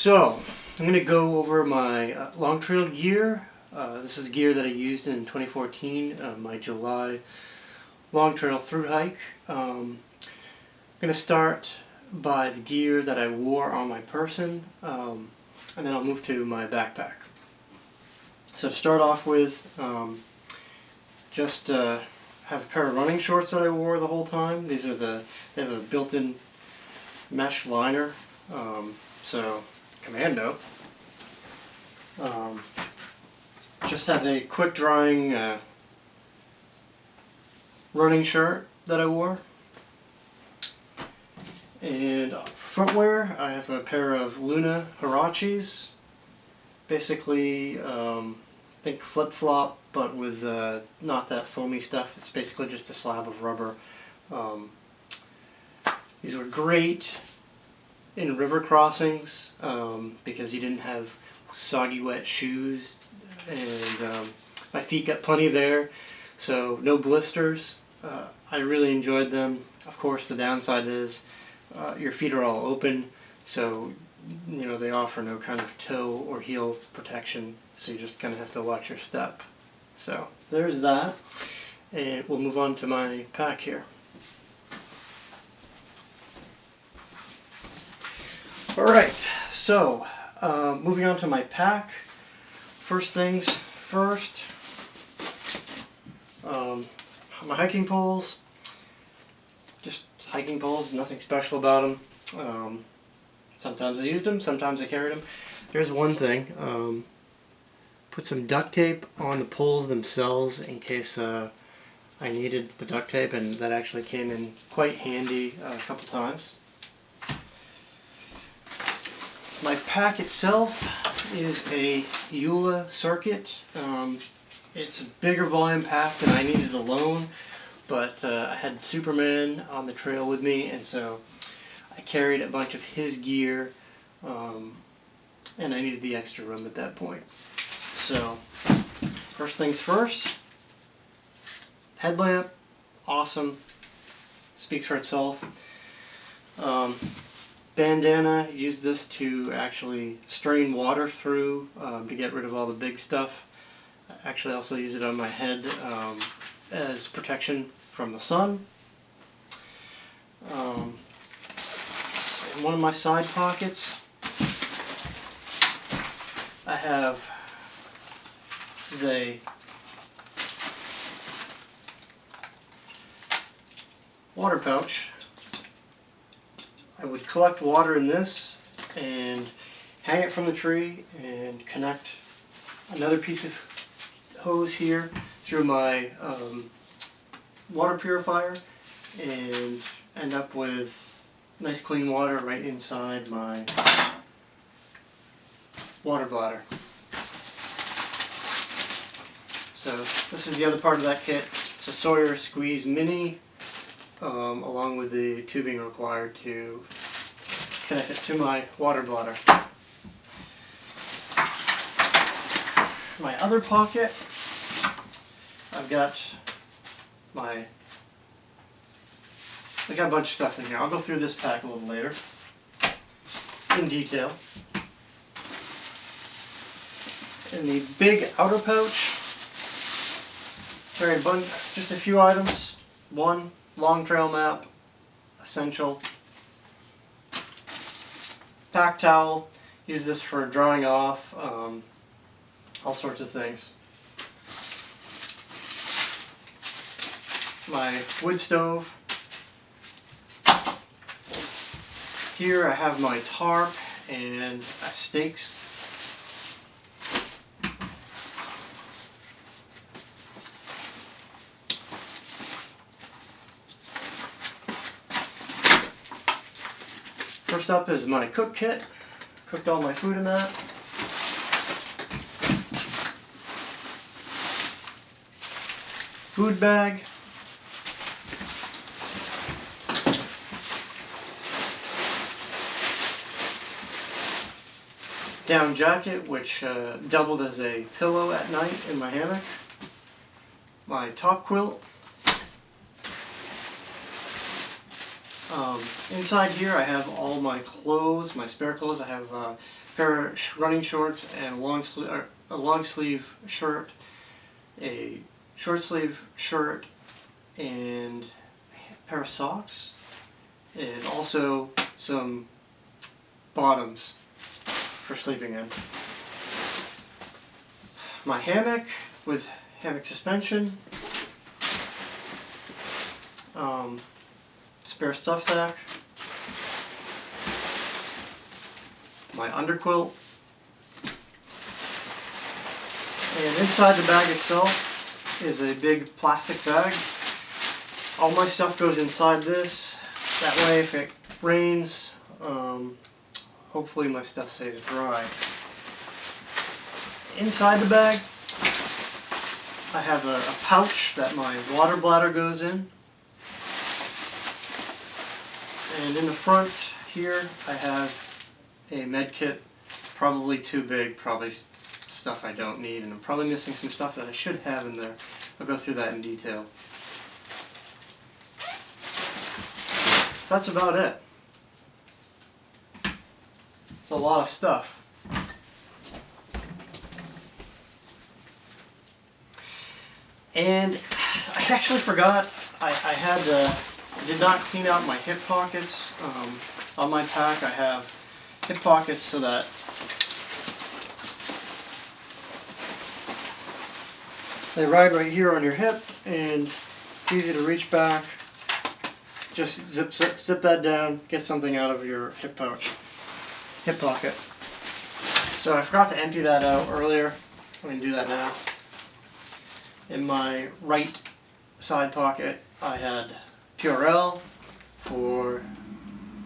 So, I'm going to go over my long trail gear. This is gear that I used in 2014, my July long trail through hike. I'm going to start by the gear that I wore on my person, and then I'll move to my backpack. So to start off with, just have a pair of running shorts that I wore the whole time. They have a built-in mesh liner, so commando. Just have a quick drying running shirt that I wore. And footwear, I have a pair of Luna Huaraches. Basically, think flip-flop, but with not that foamy stuff. It's basically just a slab of rubber. These were great in river crossings because you didn't have soggy wet shoes, and my feet got plenty there, so no blisters. I really enjoyed them. Of course, the downside is your feet are all open, so they offer no kind of toe or heel protection, so you just kind of have to watch your step. So there's that, and we'll move on to my pack here. Alright, so moving on to my pack. First things first, my hiking poles. Just hiking poles, nothing special about them. Sometimes I used them, sometimes I carried them. Here's one thing. Put some duct tape on the poles themselves in case I needed the duct tape, and that actually came in quite handy a couple times. My pack itself is a EULA circuit. It's a bigger volume pack than I needed alone, but I had Superman on the trail with me, and so I carried a bunch of his gear, and I needed the extra room at that point. So, first things first, headlamp, awesome, speaks for itself. Bandana, use this to actually strain water through to get rid of all the big stuff. I actually also use it on my head as protection from the sun. In one of my side pockets, I have, this is a water pouch. I would collect water in this and hang it from the tree and connect another piece of hose here through my water purifier and end up with nice clean water right inside my water bladder. So this is the other part of that kit. It's a Sawyer Squeeze Mini, along with the tubing required to connect it to my water bladder. My other pocket, I got a bunch of stuff in here. I'll go through this pack a little later in detail. In the big outer pouch, carry just a few items. One, long trail map, essential. Pack towel, use this for drying off, all sorts of things. My wood stove. Here I have my tarp and stakes. First up is my cook kit. Cooked all my food in that. Food bag. Down jacket, which doubled as a pillow at night in my hammock. My top quilt. Inside here I have all my clothes, my spare clothes. I have a pair of running shorts and a long sleeve shirt, a short sleeve shirt, and a pair of socks, and also some bottoms for sleeping in. My hammock with hammock suspension, spare stuff sack, my underquilt, and inside the bag itself is a big plastic bag. All my stuff goes inside this. That way if it rains, hopefully my stuff stays dry. Inside the bag I have a pouch that my water bladder goes in. And in the front here I have a med kit, probably too big, probably stuff I don't need, and I'm probably missing some stuff that I should have in there. I'll go through that in detail. That's about it. It's a lot of stuff. And I actually forgot, I did not clean out my hip pockets. On my pack I have hip pockets so that they ride right here on your hip, and it's easy to reach back. Just zip that down, get something out of your hip pocket. So I forgot to empty that out earlier. I'm going to do that now. In my right side pocket I had Purell for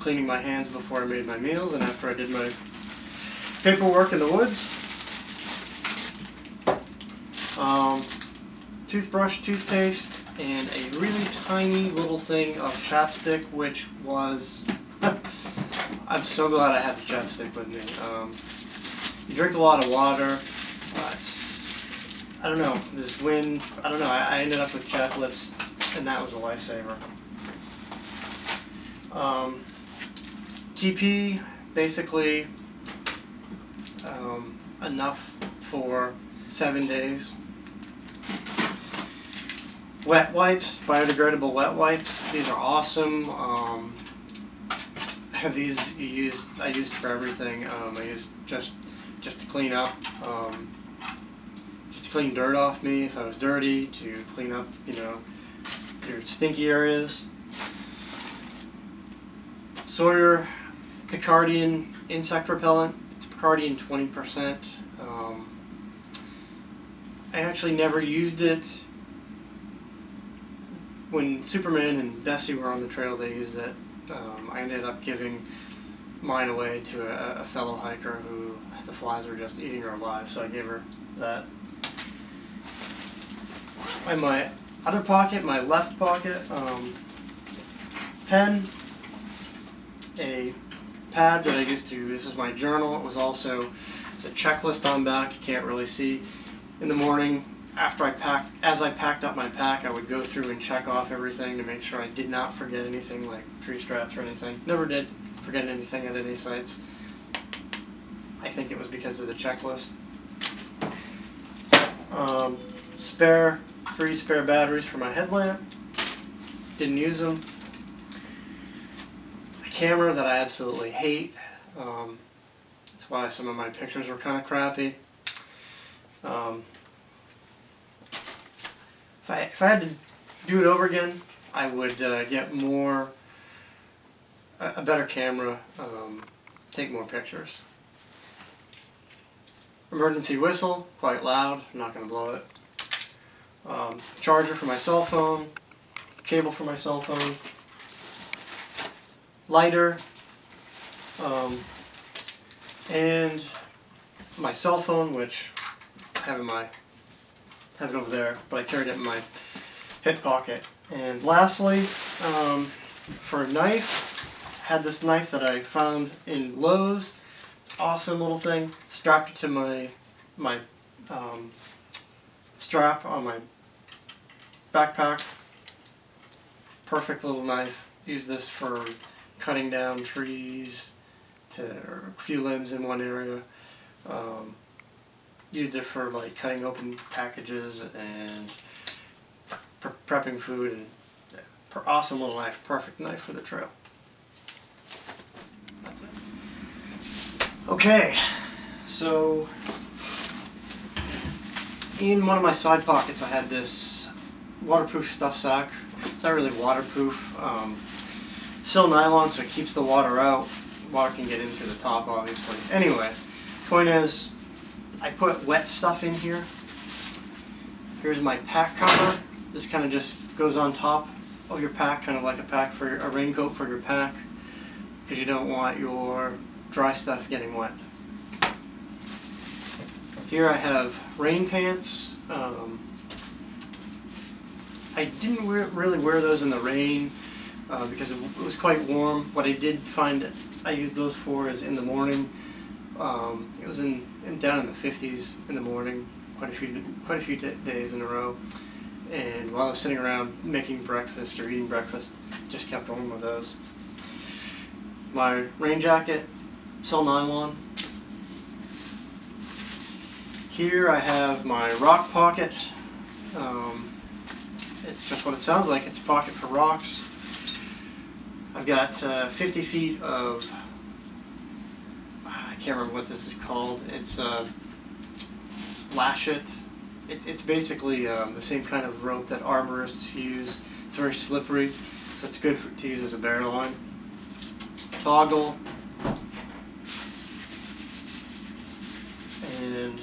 cleaning my hands before I made my meals and after I did my paperwork in the woods. Toothbrush, toothpaste, and a really tiny little thing of chapstick, which was I'm so glad I had the chapstick with me. You drink a lot of water. I don't know, this wind, I don't know, I ended up with chapped lips, and that was a lifesaver. TP, basically enough for 7 days. Wet wipes, biodegradable wet wipes, these are awesome. I use for everything. I use just to clean up. Just to clean dirt off me if I was dirty, to clean up, your stinky areas. Sawyer Picardian insect repellent. It's Picardian 20%. I actually never used it. When Superman and Bessie were on the trail, they used it. I ended up giving mine away to a fellow hiker who the flies were just eating her alive, so I gave her that. In my other pocket, my left pocket, pen, a pad that I used to, this is my journal. It was also, it's a checklist on back, you can't really see. In the morning, as I packed up my pack, I would go through and check off everything to make sure I did not forget anything like tree straps or anything. Never did forget anything at any sites. I think it was because of the checklist. 3 spare batteries for my headlamp. Didn't use them. A camera that I absolutely hate. That's why some of my pictures were kind of crappy. If I had to do it over again, I would get a better camera, take more pictures. Emergency whistle, quite loud, I'm not going to blow it. Charger for my cell phone, cable for my cell phone, lighter, and my cell phone, which I have it over there, but I carried it in my hip pocket. And lastly, for a knife, I had this knife that I found in Lowe's. It's an awesome little thing. Strapped it to my strap on my backpack. Perfect little knife. use this for cutting down trees or a few limbs in one area. Used it for like cutting open packages and prepping food, and awesome little knife, perfect knife for the trail. That's it. Okay, so in one of my side pockets I had this waterproof stuff sack. It's not really waterproof. Still nylon, so it keeps the water out. Water can get in through the top, obviously. Anyway, point is, I put wet stuff in here. Here's my pack cover. This kind of just goes on top of your pack, kind of like a raincoat for your pack, because you don't want your dry stuff getting wet. Here I have rain pants. I didn't really wear those in the rain because it was quite warm. What I did find that I used those for is in the morning. It was down in the 50s in the morning, quite a few days in a row. And while I was sitting around making breakfast or eating breakfast, just kept on with those. My rain jacket, still nylon. Here I have my rock pocket. It's just what it sounds like. It's a pocket for rocks. I've got 50 feet of, I can't remember what this is called. It's lash it. It's basically the same kind of rope that arborists use. It's very slippery, so it's good to use as a bear line. Toggle. And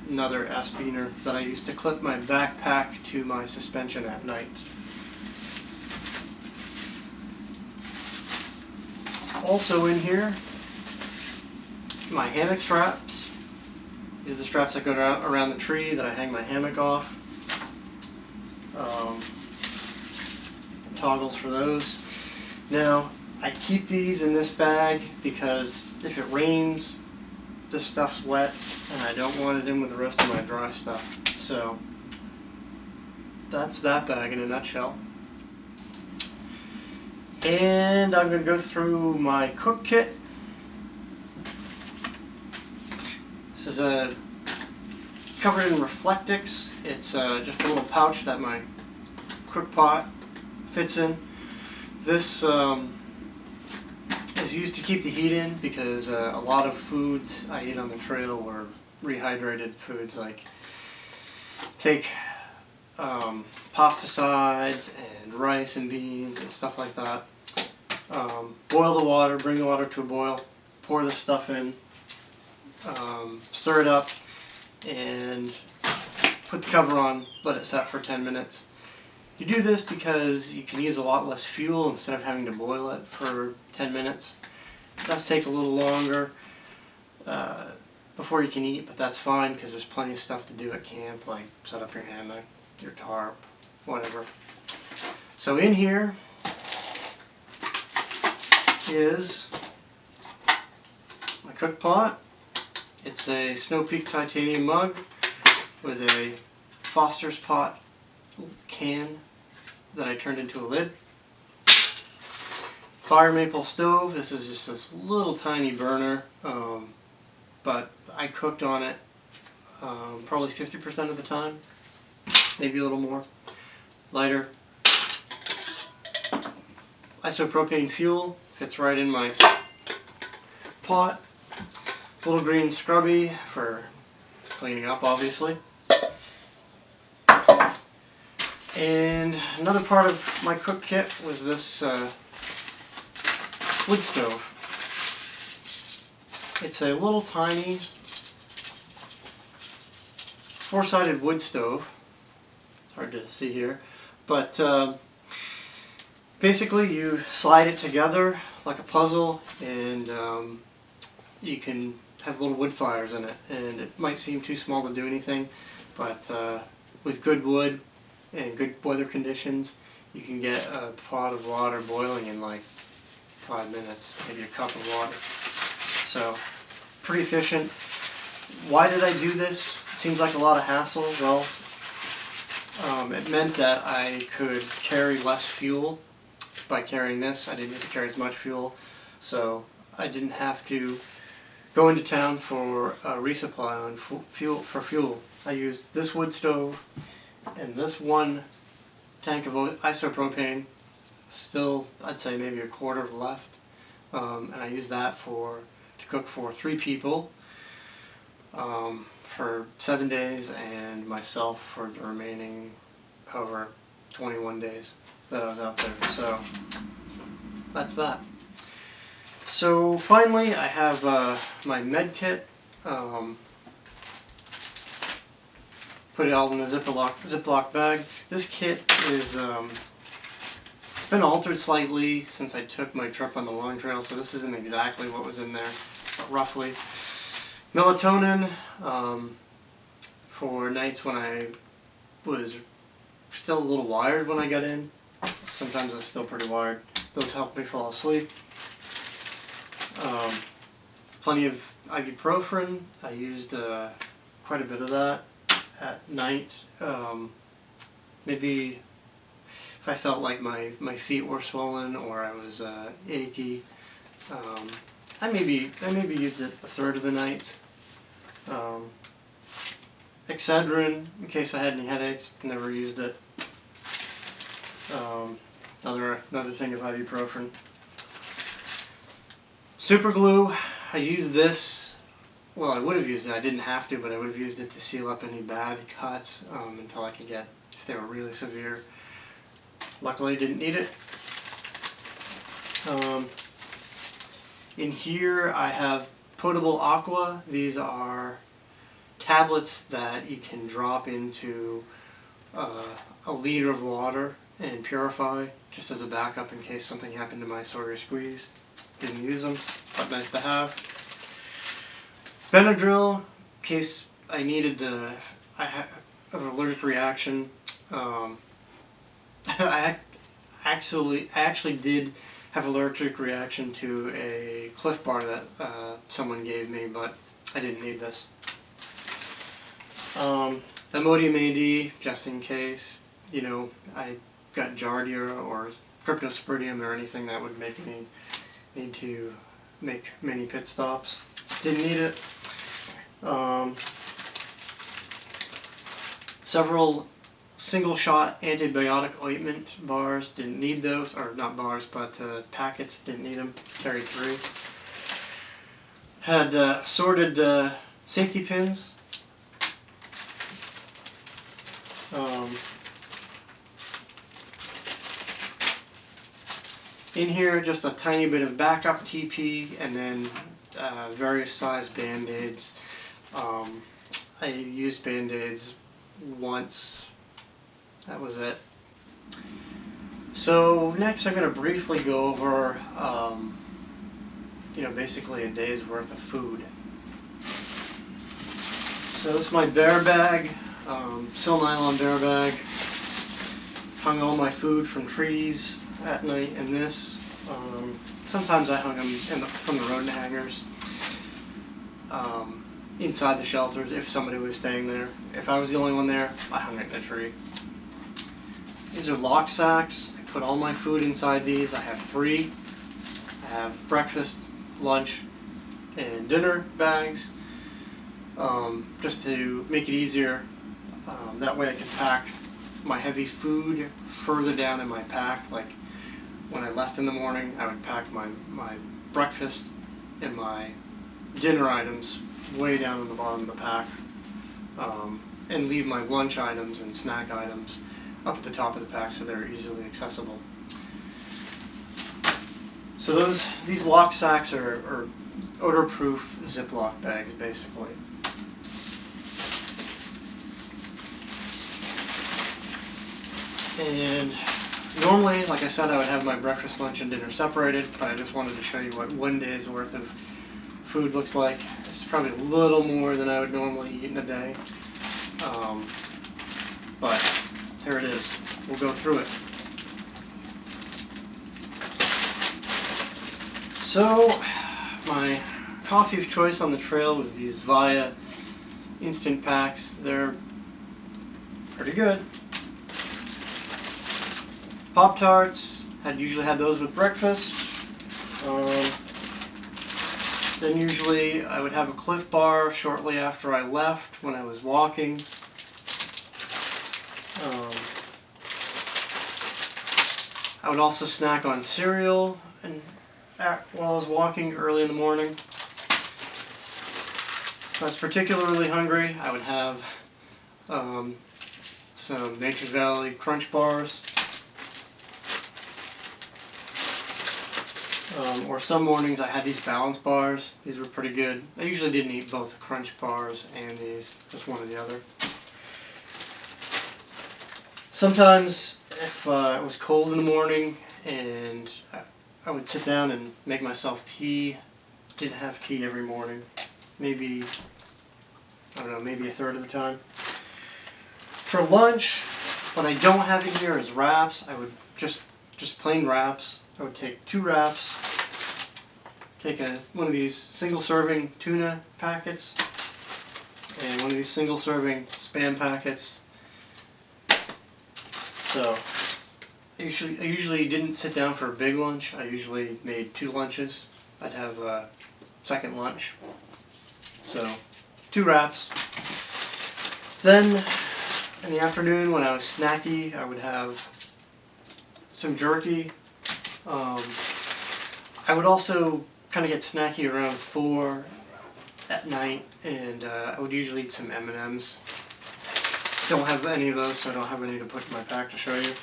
another S-beaner that I use to clip my backpack to my suspension at night. Also in here, my hammock straps. These are the straps that go around the tree that I hang my hammock off. Toggles for those. Now, I keep these in this bag because if it rains, this stuff's wet and I don't want it in with the rest of my dry stuff. So, that's that bag in a nutshell. And I'm going to go through my cook kit. This is covered in Reflectix. It's just a little pouch that my crook pot fits in. This is used to keep the heat in because a lot of foods I ate on the trail were rehydrated foods, like take pesticides and rice and beans and stuff like that. Boil the water, bring the water to a boil, pour the stuff in, stir it up, and put the cover on, let it set for 10 minutes. You do this because you can use a lot less fuel instead of having to boil it for 10 minutes. It does take a little longer before you can eat, but that's fine because there's plenty of stuff to do at camp, like set up your hammock, your tarp, whatever. So in here is my cook pot. It's a Snow Peak titanium mug with a Foster's pot can that I turned into a lid. Fire maple stove. This is just this little tiny burner, but I cooked on it probably 50% of the time, maybe a little more. Lighter. Isopropane fuel fits right in my pot. Little green scrubby for cleaning up, obviously. And another part of my cook kit was this wood stove. It's a little tiny four-sided wood stove. It's hard to see here, but basically you slide it together like a puzzle, and you can have little wood fires in it. And it might seem too small to do anything, but with good wood and good weather conditions, you can get a pot of water boiling in like 5 minutes, maybe a cup of water. So, pretty efficient. Why did I do this? Seems like a lot of hassle. Well, it meant that I could carry less fuel by carrying this. I didn't need to carry as much fuel, so I didn't have to go into town for a resupply on fuel. I used this wood stove and this one tank of isopropane, still I'd say maybe a quarter left, and I used that to cook for 3 people for 7 days, and myself for the remaining, however, 21 days that I was out there. So that's that. So finally, I have my med kit. Put it all in a Ziploc bag. This kit is it's been altered slightly since I took my trip on the long trail, so this isn't exactly what was in there, but roughly. Melatonin for nights when I was still a little wired when I got in. Sometimes I was still pretty wired. Those help me fall asleep. Plenty of ibuprofen. I used quite a bit of that at night. Maybe if I felt like my feet were swollen or I was achy, I maybe used it a third of the night. Excedrin, in case I had any headaches, never used it. Another thing of ibuprofen. Super glue, I used this, well, I would have used it, I didn't have to, but I would have used it to seal up any bad cuts until I could get, if they were really severe. Luckily I didn't need it. In here I have potable aqua. These are tablets that you can drop into a liter of water and purify, just as a backup in case something happened to my Sawyer squeeze. Didn't use them, but nice to have. Benadryl, in case I needed I have an allergic reaction. I actually did have an allergic reaction to a Cliff Bar that someone gave me, but I didn't need this. Imodium AD, just in case, you know, I got Giardia or Cryptosporidium or anything that would make me need to make many pit stops. Didn't need it. Several single shot antibiotic ointment bars, didn't need those, or not bars, but packets, didn't need them, carried 3. Had sorted safety pins. In here, just a tiny bit of backup TP, and then various size Band-Aids. I used Band-Aids once. That was it. So next I'm going to briefly go over, you know, basically a day's worth of food. So this is my bear bag, sil nylon bear bag. Hung all my food from trees at night in this. Sometimes I hung them from the rodent hangers inside the shelters if somebody was staying there. If I was the only one there, I hung it in a tree. These are lock sacks. I put all my food inside these. I have 3. I have breakfast, lunch, and dinner bags, just to make it easier. That way I can pack my heavy food further down in my pack. Like when I left in the morning, I would pack my breakfast and my dinner items way down in the bottom of the pack, and leave my lunch items and snack items up at the top of the pack so they're easily accessible. So these lock sacks are odor-proof Ziploc bags, basically. And normally, like I said, I would have my breakfast, lunch, and dinner separated, but I just wanted to show you what one day's worth of food looks like. It's probably a little more than I would normally eat in a day, but here it is. We'll go through it. So, my coffee of choice on the trail was these Via instant packs. They're pretty good. Pop-Tarts I'd usually have those with breakfast. Then usually I would have a Cliff Bar shortly after I left when I was walking. I would also snack on cereal while I was walking early in the morning. If I was particularly hungry, I would have some Nature's Valley Crunch Bars. Or some mornings I had these balance bars. These were pretty good. I usually didn't eat both the Crunch Bars and these, just one or the other. Sometimes if it was cold in the morning and I would sit down and make myself tea. Didn't have tea every morning. Maybe, I don't know, maybe a third of the time. For lunch, what I don't have in here is wraps. I would just plain wraps. I would take 2 wraps, take one of these single-serving tuna packets, and one of these single-serving Spam packets. So, I usually didn't sit down for a big lunch. I usually made 2 lunches. I'd have a second lunch. So, 2 wraps. Then, in the afternoon when I was snacky, I would have some jerky. I would also kind of get snacky around 4 at night, and I would usually eat some M&Ms. Don't have any of those, so I don't have any to put in my pack to show you.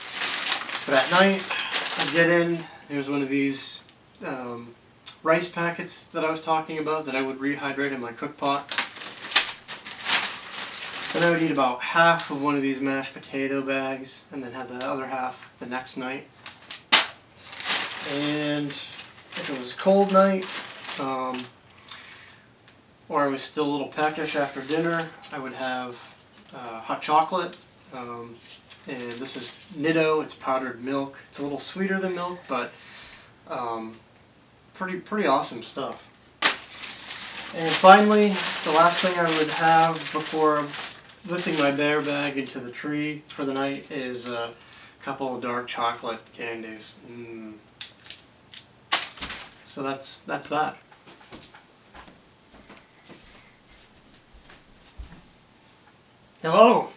But at night, I'd get in. Here's one of these rice packets that I was talking about that I would rehydrate in my cook pot. Then I would eat about half of one of these mashed potato bags, and then have the other half the next night. And if it was a cold night, or I was still a little peckish after dinner, I would have hot chocolate. And this is Nido. It's powdered milk. It's a little sweeter than milk, but pretty awesome stuff. And finally, the last thing I would have before lifting my bear bag into the tree for the night is a couple of dark chocolate candies. So that's that. Hello.